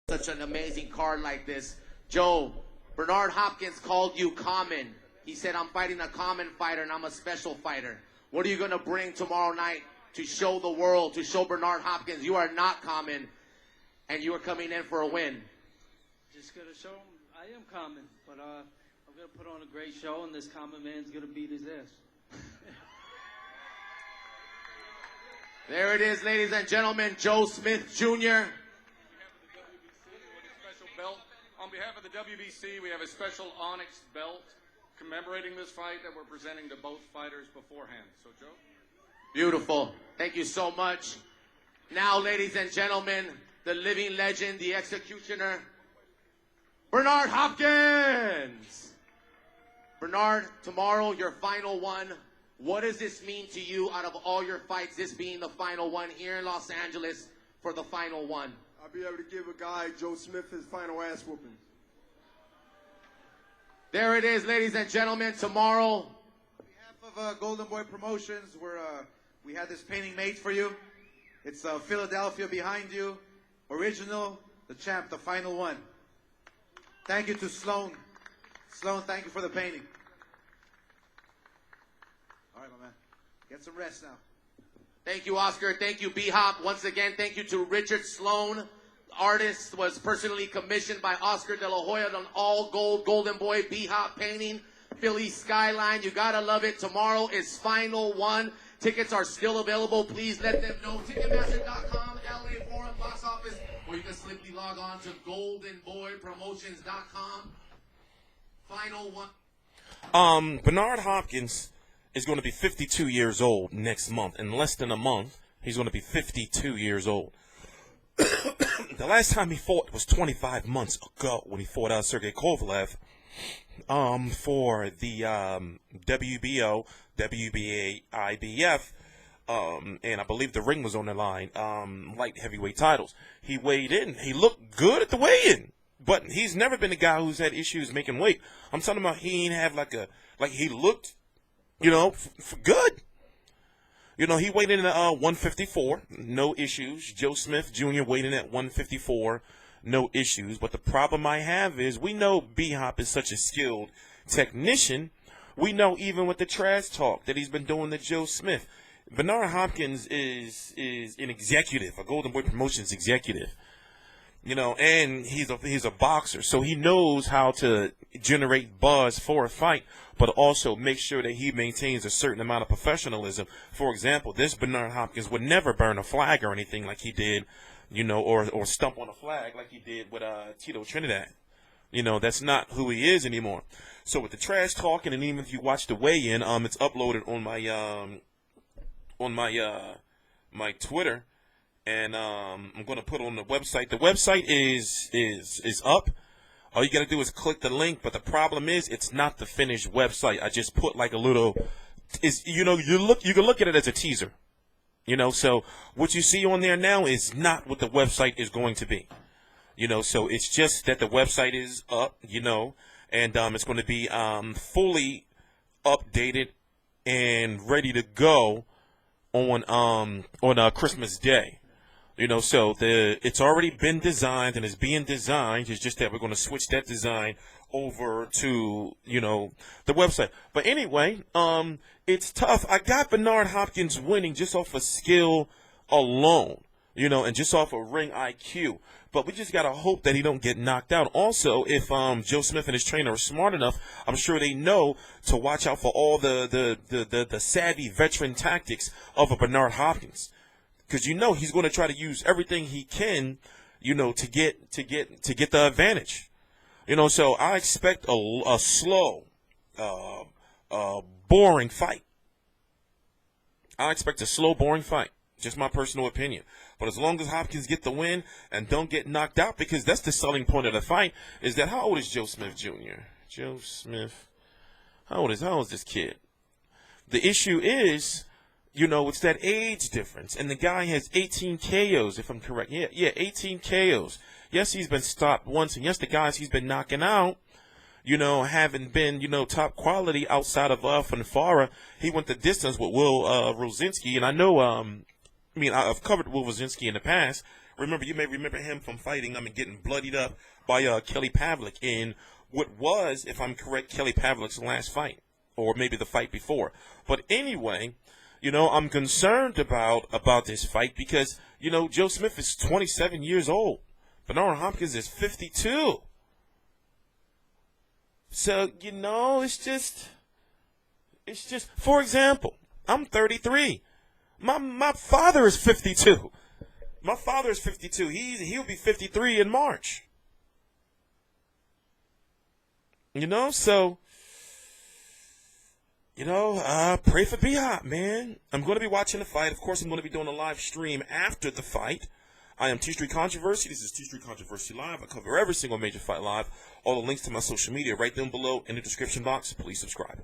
such an amazing card like this. Joe, Bernard Hopkins called you common. He said, I'm fighting a common fighter and I'm a special fighter. What are you going to bring tomorrow night to show the world, to show Bernard Hopkins you are not common and you are coming in for a win? Just going to show him I am common, but I'm going to put on a great show and this common man's going to beat his ass. There it is, ladies and gentlemen, Joe Smith Jr. On behalf of the WBC, we have a special onyx belt commemorating this fight that we're presenting to both fighters beforehand. So, Joe? Beautiful. Thank you so much. Now, ladies and gentlemen, the living legend, the executioner, Bernard Hopkins. Bernard, tomorrow, your final one. What does this mean to you out of all your fights, this being the final one here in Los Angeles for the final one? I'll be able to give a guy, Joe Smith, his final ass whooping. There it is, ladies and gentlemen, tomorrow. On behalf of Golden Boy Promotions, we had this painting made for you. It's Philadelphia behind you. Original, the champ, the final one. Thank you to Sloan. Sloan, thank you for the painting. All right, my man. Get some rest now. Thank you, Oscar. Thank you, B-Hop. Once again, thank you to Richard Sloan. The artist was personally commissioned by Oscar De La Hoya, an all-gold Golden Boy B-Hop painting. Philly skyline. You got to love it. Tomorrow is final one. Tickets are still available. Please let them know. Ticketmaster.com, LA Forum, box office, or you can simply log on to goldenboypromotions.com. Final one. Bernard Hopkins is going to be 52 years old next month. In less than a month, he's going to be 52 years old. The last time he fought was 25 months ago when he fought Sergey Kovalev for the WBO, WBA, IBF, and I believe the ring was on the line, light heavyweight titles. He weighed in. He looked good at the weigh-in, but he's never been a guy who's had issues making weight. I'm talking about he ain't have like he looked, good. He weighed in at 154, no issues. Joe Smith Jr. weighed in at 154, no issues. But the problem I have is we know B-Hop is such a skilled technician. We know even with the trash talk that he's been doing to Joe Smith. Bernard Hopkins is an executive, a Golden Boy Promotions executive. And he's a boxer, so he knows how to generate buzz for a fight, but also make sure that he maintains a certain amount of professionalism. For example, this Bernard Hopkins would never burn a flag or anything like he did, or stump on a flag like he did with Tito Trinidad. That's not who he is anymore. So with the trash talking, and even if you watch the weigh-in, it's uploaded on my Twitter. And I'm going to put it on the website. The website is up. All you got to do is click the link. But the problem is it's not the finished website. I just put like a little. You can look at it as a teaser. So what you see on there now is not what the website is going to be. So it's just that the website is up. And it's going to be fully updated and ready to go on Christmas Day. So it's already been designed and is being designed. It's just that we're going to switch that design over to, the website. But anyway, it's tough. I got Bernard Hopkins winning just off of skill alone, and just off of ring IQ. But we just got to hope that he don't get knocked out. Also, if Joe Smith and his trainer are smart enough, I'm sure they know to watch out for all the savvy veteran tactics of a Bernard Hopkins. Because he's going to try to use everything he can, to get the advantage. So I expect a slow, boring fight. I expect a slow, boring fight. Just my personal opinion. But as long as Hopkins get the win and don't get knocked out, because that's the selling point of the fight, is that how old is Joe Smith Jr.? Joe Smith, how old is this kid? The issue is, it's that age difference. And the guy has 18 KOs, if I'm correct. Yeah, 18 KOs. Yes, he's been stopped once. And yes, the guys he's been knocking out, haven't been, top quality outside of Fanfara. He went the distance with Will Rosinski. And I know, I've covered Will Rosinski in the past. Remember, you may remember him from fighting, getting bloodied up by Kelly Pavlik in what was, if I'm correct, Kelly Pavlik's last fight, or maybe the fight before. But anyway, I'm concerned about this fight because, Joe Smith is 27 years old. Bernard Hopkins is 52. So, it's just, for example, I'm 33. My father is 52. My father is 52. He'll be 53 in March. So, pray for B-Hop, man. I'm going to be watching the fight. Of course, I'm going to be doing a live stream after the fight. I am TstreeT Controversy. This is TstreeT Controversy Live. I cover every single major fight live. All the links to my social media right down below in the description box. Please subscribe.